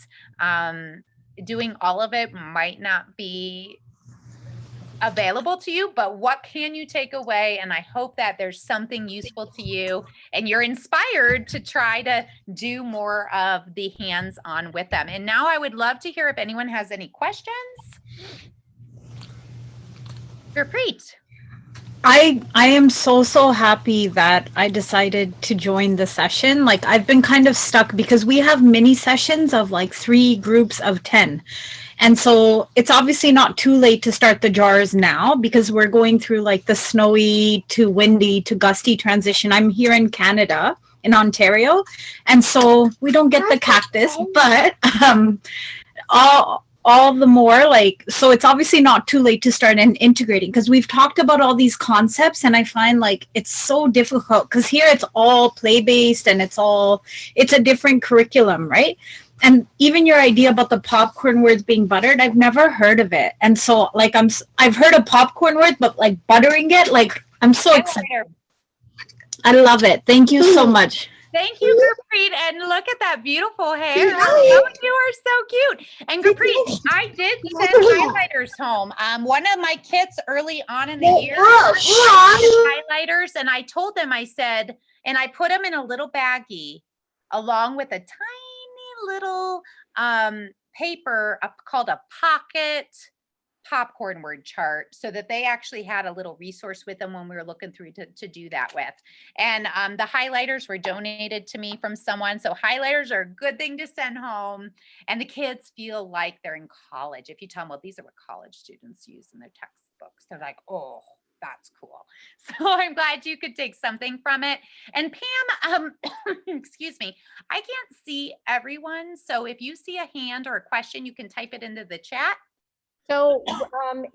S1: Doing all of it might not be available to you, but what can you take away? And I hope that there's something useful to you and you're inspired to try to do more of the hands-on with them. And now I would love to hear if anyone has any questions. Gurpreet.
S3: I am so happy that I decided to join the session. Like, I've been kind of stuck because we have mini sessions of like 3 groups of 10. And so it's obviously not too late to start the jars now because we're going through like the snowy to windy to gusty transition. I'm here in Canada, in Ontario, and so we don't get the cactus, but all the more like, so it's obviously not too late to start and integrating because we've talked about all these concepts, and I find like it's so difficult because here it's all play based and it's a different curriculum, right? And even your idea about the popcorn words being buttered, I've never heard of it. And so like I've heard of popcorn words, but like buttering it, like I'm so excited. I love it. Thank you so much.
S1: Thank you, Gurpreet. And look at that beautiful hair. Oh, you are so cute. And Gurpreet, I did send highlighters home. One of my kids early on in the year highlighters, and I told them, I said, and I put them in a little baggie along with a tiny little paper called a pocket popcorn word chart, so that they actually had a little resource with them when we were looking through to do that with. And the highlighters were donated to me from someone. So highlighters are a good thing to send home. And the kids feel like they're in college. If you tell them, well, these are what college students use in their textbooks, they're like, oh, that's cool. So I'm glad you could take something from it. And Pam, excuse me, I can't see everyone. So if you see a hand or a question, you can type it into the chat.
S2: So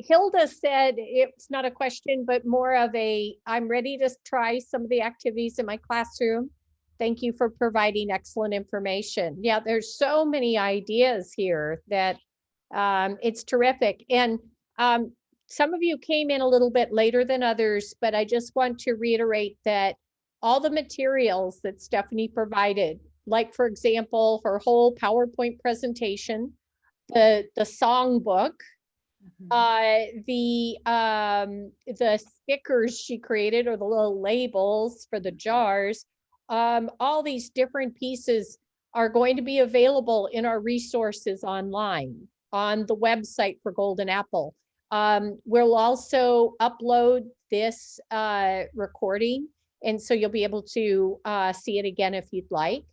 S2: Hilda said it's not a question, but more of a, I'm ready to try some of the activities in my classroom. Thank you for providing excellent information. Yeah, there's so many ideas here that it's terrific. And some of you came in a little bit later than others, but I just want to reiterate that all the materials that Stephanie provided, like for example, her whole PowerPoint presentation, the song book, the stickers she created, or the little labels for the jars, all these different pieces are going to be available in our resources online on the website for Golden Apple. We'll also upload this recording, and so you'll be able to see it again if you'd like.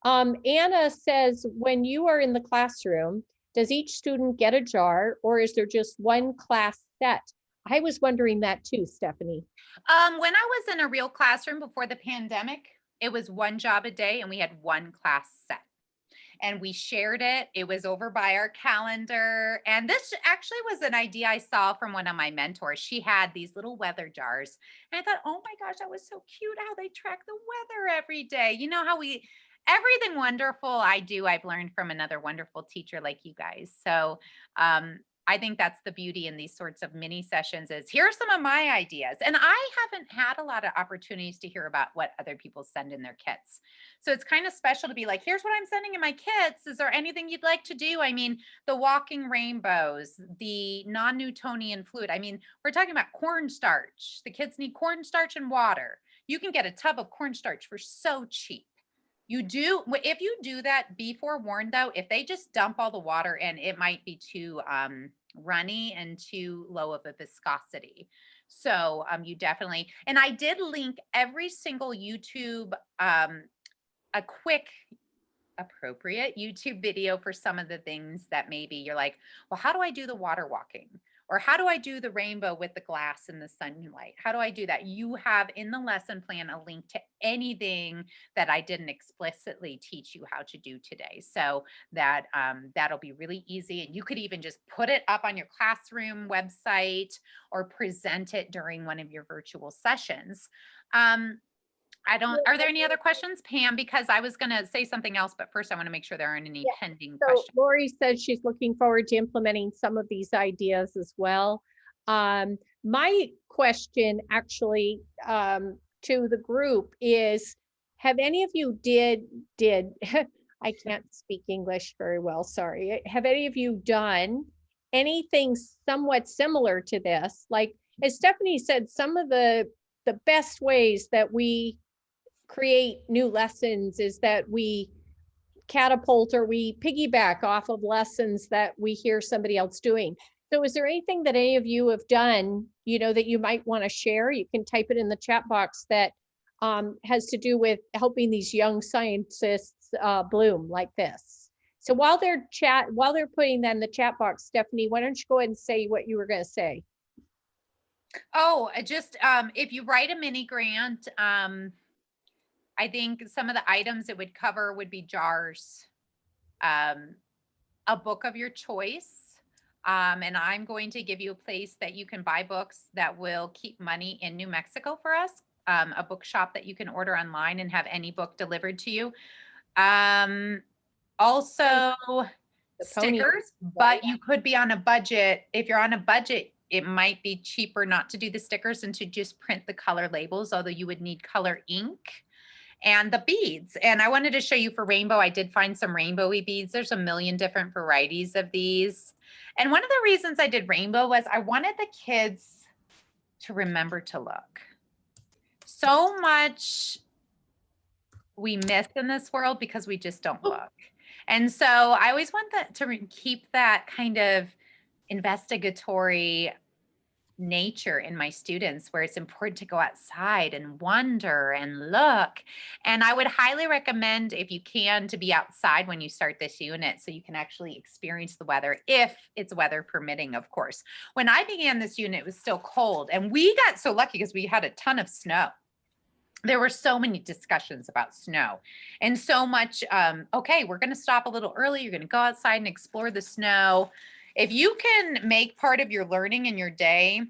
S2: Anna says, when you are in the classroom, does each student get a jar, or is there just one class set? I was wondering that too, Stephanie.
S1: When I was in a real classroom before the pandemic, it was one job a day and we had one class set. And we shared it. It was over by our calendar. And this actually was an idea I saw from one of my mentors. She had these little weather jars. And I thought, oh my gosh, that was so cute how they track the weather every day. You know how everything wonderful I've learned from another wonderful teacher like you guys. So I think that's the beauty in these sorts of mini sessions is here are some of my ideas. And I haven't had a lot of opportunities to hear about what other people send in their kits. So it's kind of special to be like, here's what I'm sending in my kits. Is there anything you'd like to do? I mean, the walking rainbows, the non-Newtonian fluid. I mean, we're talking about cornstarch. The kids need cornstarch and water. You can get a tub of cornstarch for so cheap. If you do that, be forewarned though, if they just dump all the water in, it might be too runny and too low of a viscosity. So you definitely, and I did link every single YouTube, a quick appropriate YouTube video for some of the things that maybe you're like, well, how do I do the water walking? Or how do I do the rainbow with the glass and the sunlight? How do I do that? You have in the lesson plan a link to anything that I didn't explicitly teach you how to do today. So that that'll be really easy. And you could even just put it up on your classroom website or present it during one of your virtual sessions. Are there any other questions, Pam? Because I was going to say something else, but first I want to make sure there aren't any pending questions.
S2: Lori says she's looking forward to implementing some of these ideas as well. My question actually to the group is, have any of you did I can't speak English very well, sorry. Have any of you done anything somewhat similar to this. Like, as Stephanie said, some of the best ways that we create new lessons is that we catapult or we piggyback off of lessons that we hear somebody else doing. So is there anything that any of you have done, that you might want to share? You can type it in the chat box that has to do with helping these young scientists bloom like this. So while they're putting that in the chat box, Stephanie, why don't you go ahead and say what you were going to say?
S1: Oh, just if you write a mini grant, I think some of the items it would cover would be jars, a book of your choice. And I'm going to give you a place that you can buy books that will keep money in New Mexico for us. A bookshop that you can order online and have any book delivered to you. Also stickers, but you could be on a budget. If you're on a budget, it might be cheaper not to do the stickers and to just print the color labels, although you would need color ink. And the beads. And I wanted to show you for rainbow. I did find some rainbowy beads. There's a million different varieties of these. And one of the reasons I did rainbow was I wanted the kids to remember to look. So much we miss in this world because we just don't look. And so I always want that to keep that kind of investigatory nature in my students, where it's important to go outside and wonder and look. And I would highly recommend, if you can, to be outside when you start this unit so you can actually experience the weather, if it's weather permitting, of course. When I began this unit, it was still cold, and we got so lucky because we had a ton of snow. There were so many discussions about snow and so much, okay, we're going to stop a little early. You're going to go outside and explore the snow. If you can make part of your learning in your day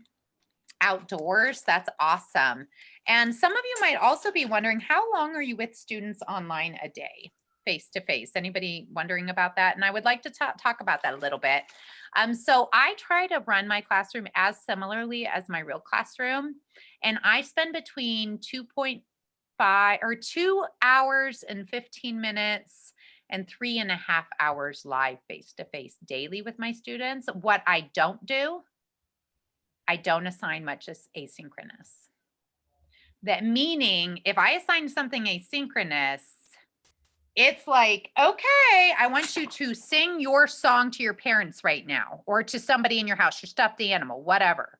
S1: outdoors, that's awesome. And some of you might also be wondering, how long are you with students online a day, face to face? Anybody wondering about that? And I would like to talk about that a little bit. So I try to run my classroom as similarly as my real classroom. And I spend between 2 hours and 15 minutes and 3.5 hours live face-to-face daily with my students. What I don't do, I don't assign much as asynchronous. That meaning, if I assign something asynchronous, it's like, okay, I want you to sing your song to your parents right now, or to somebody in your house, your stuffed animal, whatever,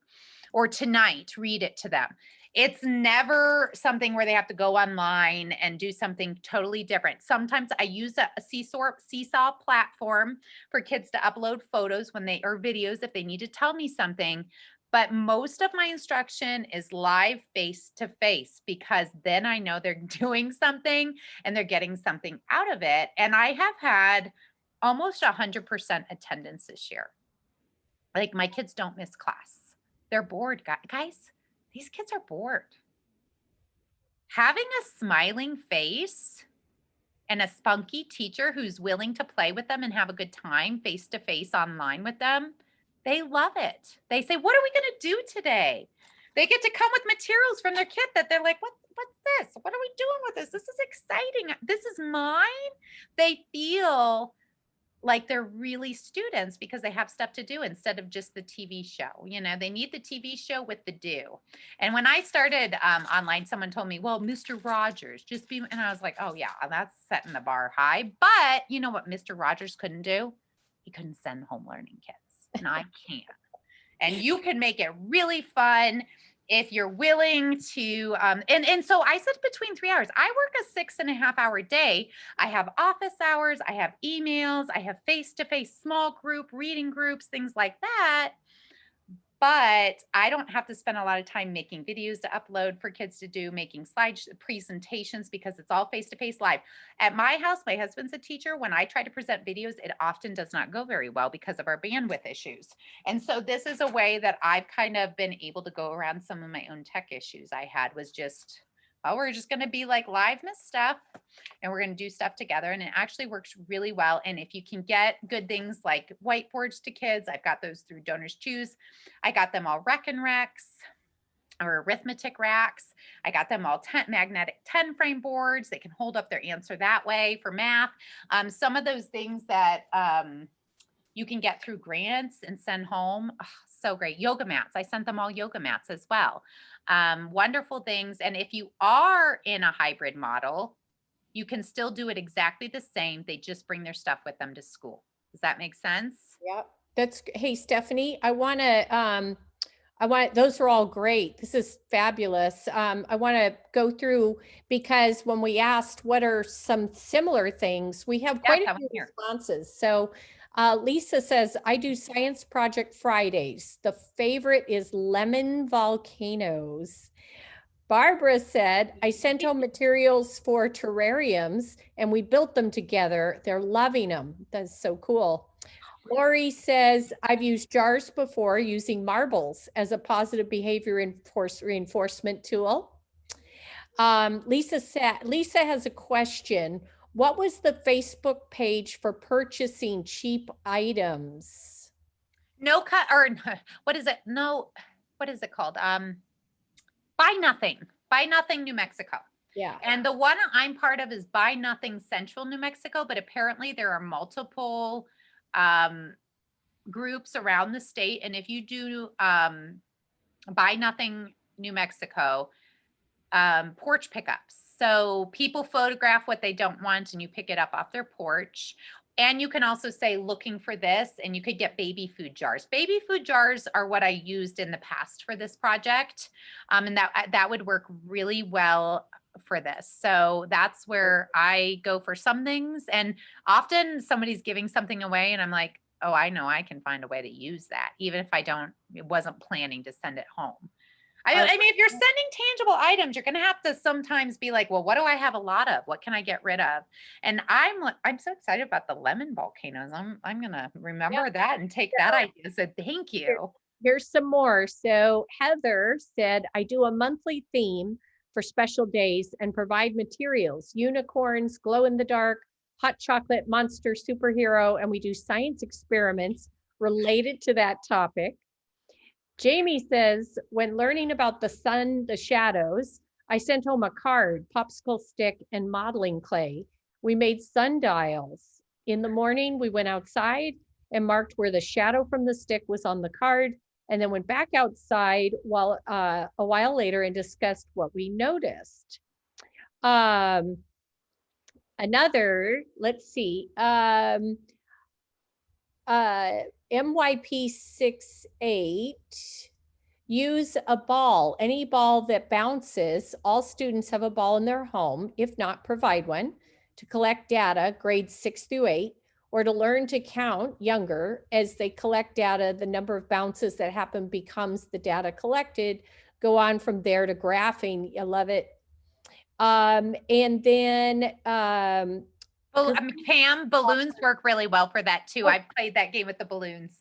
S1: or tonight, read it to them. It's never something where they have to go online and do something totally different. Sometimes I use a seesaw platform for kids to upload photos or videos if they need to tell me something. But most of my instruction is live face to face, because then I know they're doing something and they're getting something out of it. And I have had almost 100% attendance this year. Like, my kids don't miss class. They're bored, guys. These kids are bored. Having a smiling face and a spunky teacher who's willing to play with them and have a good time face to face online with them, they love it. They say, what are we going to do today? They get to come with materials from their kit that they're like, what's this? What are we doing with this? This is exciting. This is mine. They feel like they're really students because they have stuff to do instead of just the TV show. They need the TV show with the do. And when I started online, someone told me, well, Mr. Rogers, and I was like, oh yeah, that's setting the bar high. But you know what Mr. Rogers couldn't do? He couldn't send home learning kits, and I can. And you can make it really fun if you're willing to, and so I said between 3 hours. I work a 6.5 hour day. I have office hours, I have emails, I have face-to-face small group, reading groups, things like that. But I don't have to spend a lot of time making videos to upload for kids to do, making slide presentations, because it's all face-to-face live. At my house, my husband's a teacher. When I try to present videos, it often does not go very well because of our bandwidth issues. And so this is a way that I've kind of been able to go around some of my own tech issues I had, was just, oh, we're just going to be like live miss stuff, and we're going to do stuff together. And it actually works really well. And if you can get good things like whiteboards to kids, I've got those through Donors Choose. I got them all Reckon Recs or arithmetic racks. I got them all magnetic 10 frame boards. They can hold up their answer that way for math. Some of those things that you can get through grants and send home. Oh, so great. Yoga mats. I sent them all yoga mats as well. Wonderful things. And if you are in a hybrid model, you can still do it exactly the same. They just bring their stuff with them to school. Does that make sense?
S2: Yep. Hey, Stephanie, those are all great. This is fabulous. I want to go through because when we asked what are some similar things, we have quite a few responses. So Lisa says, I do science project Fridays. The favorite is lemon volcanoes. Barbara said, I sent home materials for terrariums and we built them together. They're loving them. That's so cool. Lori says, I've used jars before using marbles as a positive behavior reinforcement tool. Lisa has a question. What was the Facebook page for purchasing cheap items?
S1: No cut, or what is it? No, what is it called? Buy Nothing, New Mexico.
S2: Yeah.
S1: And the one I'm part of is Buy Nothing Central New Mexico, but apparently there are multiple groups around the state. And if you do Buy Nothing New Mexico, porch pickups. So people photograph what they don't want and you pick it up off their porch. And you can also say looking for this, and you could get baby food jars. Baby food jars are what I used in the past for this project. And that would work really well for this. So that's where I go for some things. And often somebody's giving something away and I'm like, oh, I know I can find a way to use that, even if wasn't planning to send it home. I mean, if you're sending tangible items, you're going to have to sometimes be like, well, what do I have a lot of? What can I get rid of? And I'm so excited about the lemon volcanoes. I'm going to remember that and take that idea. So thank you.
S2: Here's some more. So Heather said, I do a monthly theme for special days and provide materials, unicorns, glow in the dark, hot chocolate, monster, superhero, and we do science experiments related to that topic. Jamie says, when learning about the sun, the shadows, I sent home a card, popsicle stick, and modeling clay. We made sundials. In the morning, we went outside and marked where the shadow from the stick was on the card, and then went back outside a while later and discussed what we noticed. Another, let's see, MYP68, use a ball, any ball that bounces. All students have a ball in their home. If not, provide one to collect data, grades 6 through 8, or to learn to count younger as they collect data. The number of bounces that happen becomes the data collected. Go on from there to graphing. I love it. And then
S1: Pam, balloons work really well for that too. I played that game with the balloons.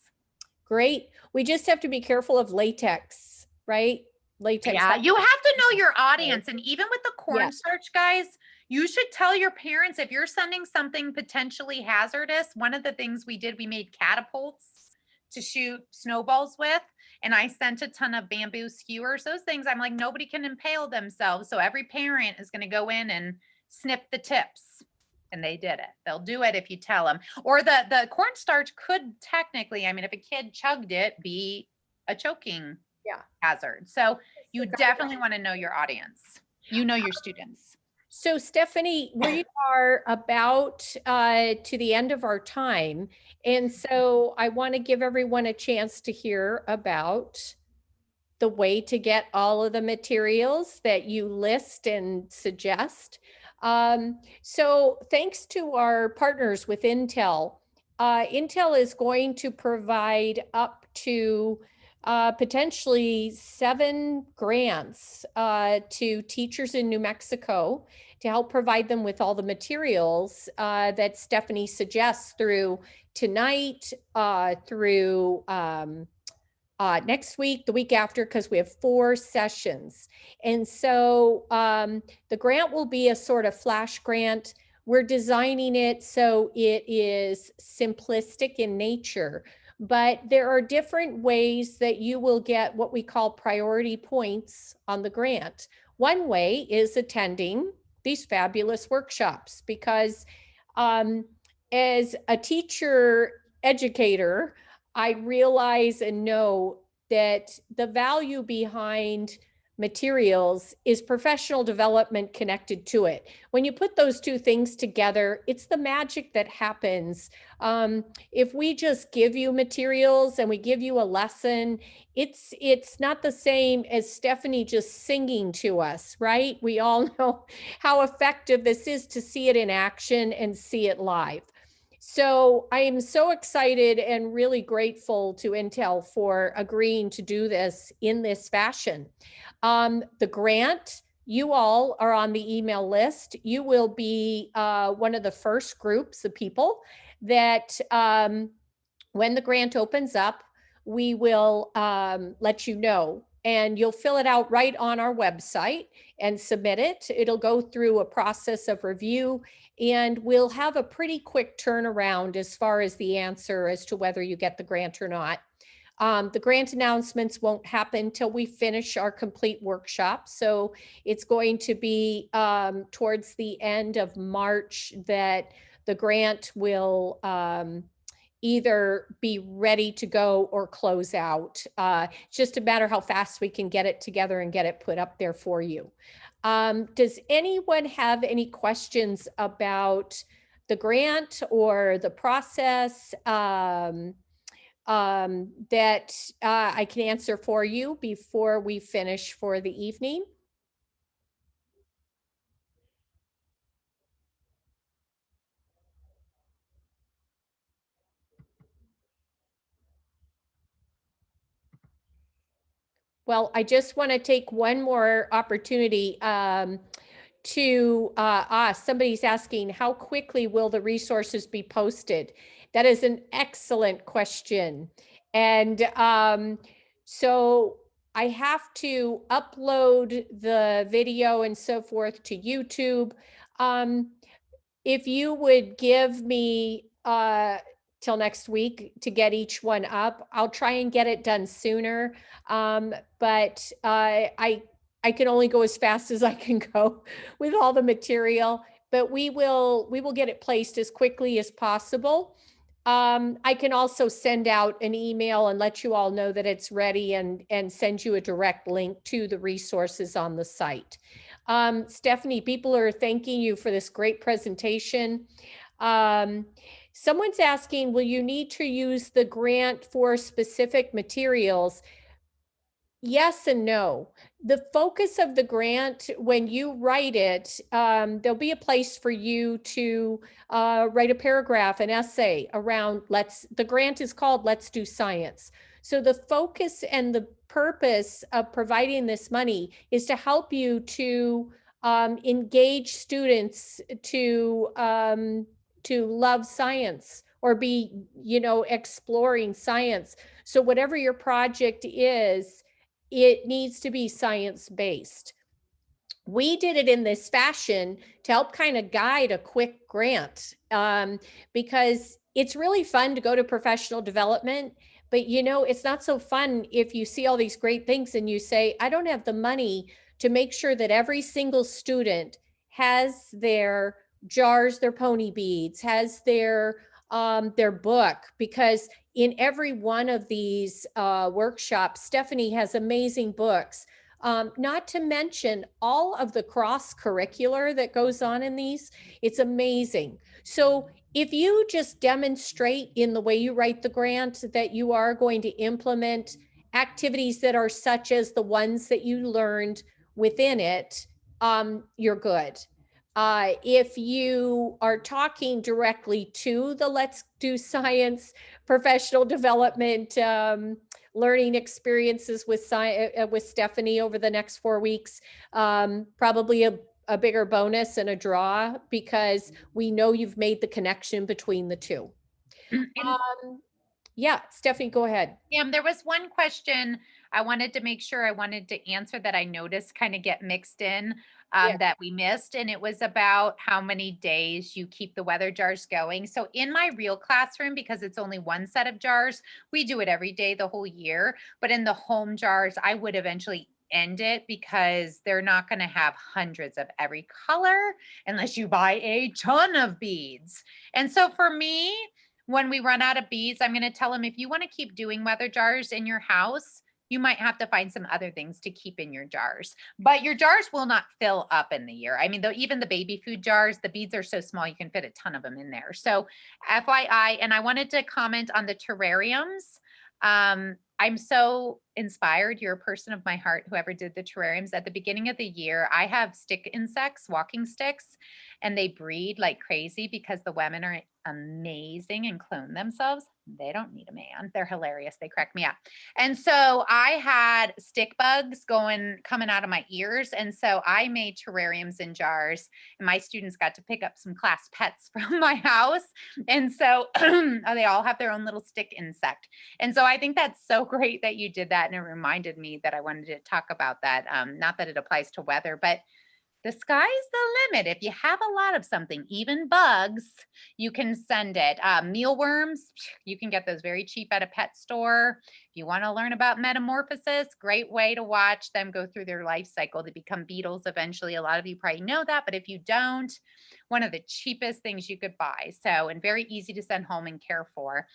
S2: Great. We just have to be careful of latex, right? Latex.
S1: Yeah, you have to know your audience. And even with the cornstarch, guys, you should tell your parents if you're sending something potentially hazardous. One of the things we did, we made catapults to shoot snowballs with. And I sent a ton of bamboo skewers, those things. I'm like, nobody can impale themselves. So every parent is going to go in and snip the tips. And they did it. They'll do it if you tell them. Or the cornstarch could technically, I mean, if a kid chugged it, be a choking hazard. So you definitely want to know your audience. You know your students.
S2: So Stephanie, we are about to the end of our time. And so I want to give everyone a chance to hear about the way to get all of the materials that you list and suggest. So thanks to our partners with Intel, Intel is going to provide up to potentially 7 grants to teachers in New Mexico to help provide them with all the materials that Stephanie suggests through tonight, through next week, the week after, because we have 4 sessions. And so the grant will be a sort of flash grant. We're designing it so it is simplistic in nature, but there are different ways that you will get what we call priority points on the grant. One way is attending these fabulous workshops, because as a teacher, educator, I realize and know that the value behind materials is professional development connected to it. When you put those two things together, it's the magic that happens. If we just give you materials and we give you a lesson, it's not the same as Stephanie just singing to us, right? We all know how effective this is to see it in action and see it live. So I am so excited and really grateful to Intel for agreeing to do this in this fashion. The grant, you all are on the email list. You will be one of the first groups of people that when the grant opens up, we will let you know. And you'll fill it out right on our website and submit it. It'll go through a process of review, and we'll have a pretty quick turnaround as far as the answer as to whether you get the grant or not. The grant announcements won't happen till we finish our complete workshop. So it's going to be towards the end of March that the grant will either be ready to go or close out. It's just a matter how fast we can get it together and get it put up there for you. Does anyone have any questions about the grant or the process that I can answer for you before we finish for the evening? Well, I just want to take one more opportunity to somebody's asking, how quickly will the resources be posted? That is an excellent question. And so I have to upload the video and so forth to YouTube. If you would give me till next week to get each one up, I'll try and get it done sooner. But I can only go as fast as I can go with all the material, but we will get it placed as quickly as possible. I can also send out an email and let you all know that it's ready and send you a direct link to the resources on the site. Stephanie, people are thanking you for this great presentation. Someone's asking, will you need to use the grant for specific materials? Yes and no. The focus of the grant, when you write it, there'll be a place for you to write a paragraph, an essay around the grant is called Let's Do Science. So the focus and the purpose of providing this money is to help you to engage students to love science or be, exploring science. So whatever your project is, it needs to be science-based. We did it in this fashion to help kind of guide a quick grant because it's really fun to go to professional development, but it's not so fun if you see all these great things and you say, I don't have the money to make sure that every single student has their jars, their pony beads, has their book, because in every one of these workshops, Stephanie has amazing books, not to mention all of the cross-curricular that goes on in these. It's amazing. So if you just demonstrate in the way you write the grant that you are going to implement activities that are such as the ones that you learned within it, you're good. If you are talking directly to the Let's Do Science professional development learning experiences with Stephanie over the next 4 weeks, probably a bigger bonus and a draw because we know you've made the connection between the two. Yeah, Stephanie, go ahead.
S1: There was one question I wanted to make sure I wanted to answer that I noticed kind of get mixed in that we missed. And it was about how many days you keep the weather jars going. So in my real classroom, because it's only one set of jars, we do it every day the whole year. But in the home jars, I would eventually end it because they're not going to have hundreds of every color unless you buy a ton of beads. And so for me, when we run out of bees, I'm going to tell them if you want to keep doing weather jars in your house, you might have to find some other things to keep in your jars, but your jars will not fill up in the year. I mean, though, even the baby food jars, the beads are so small, you can fit a ton of them in there. So FYI, and I wanted to comment on the terrariums. I'm so inspired. You're a person of my heart, whoever did the terrariums. At the beginning of the year, I have stick insects, walking sticks, and they breed like crazy because the women are amazing and clone themselves. They don't need a man. They're hilarious. They crack me up. And so I had stick bugs coming out of my ears. And so I made terrariums in jars, and my students got to pick up some class pets from my house. And so they all have their own little stick insect. And so I think that's so great that you did that. And it reminded me that I wanted to talk about that. Not that it applies to weather, but the sky's the limit. If you have a lot of something, even bugs, you can send it. Mealworms, you can get those very cheap at a pet store. If you want to learn about metamorphosis, great way to watch them go through their life cycle to become beetles eventually. A lot of you probably know that, but if you don't, one of the cheapest things you could buy. So, and very easy to send home and care for.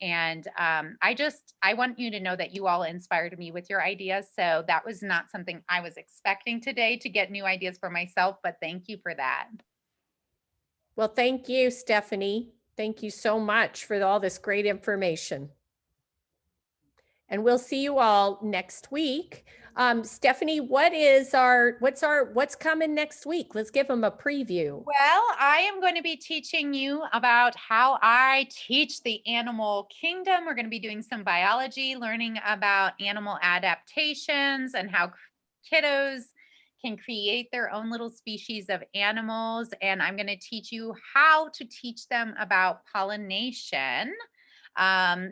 S1: And I want you to know that you all inspired me with your ideas. So that was not something I was expecting today, to get new ideas for myself, but thank you for that.
S2: Well, thank you, Stephanie. Thank you so much for all this great information. And we'll see you all next week. Stephanie, what's coming next week? Let's give them a preview.
S1: Well, I am going to be teaching you about how I teach the animal kingdom. We're going to be doing some biology, learning about animal adaptations and how kiddos can create their own little species of animals. And I'm going to teach you how to teach them about pollination.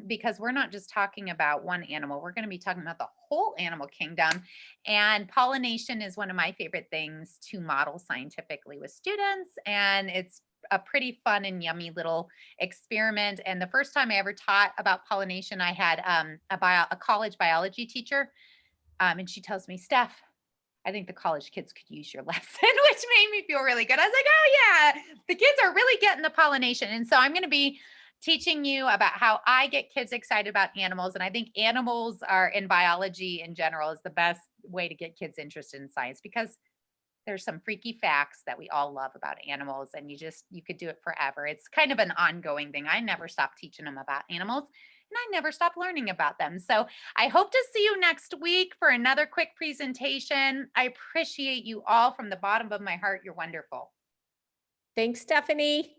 S1: Because we're not just talking about one animal, we're going to be talking about the whole animal kingdom. And pollination is one of my favorite things to model scientifically with students. And it's a pretty fun and yummy little experiment. And the first time I ever taught about pollination, I had a college biology teacher. And she tells me, Steph, I think the college kids could use your lesson, which made me feel really good. I was like, oh yeah, the kids are really getting the pollination. And so I'm going to be teaching you about how I get kids excited about animals. And I think animals are in biology in general is the best way to get kids interested in science, because there's some freaky facts that we all love about animals, and you could do it forever. It's kind of an ongoing thing. I never stopped teaching them about animals, and I never stopped learning about them. So I hope to see you next week for another quick presentation. I appreciate you all from the bottom of my heart. You're wonderful.
S2: Thanks, Stephanie.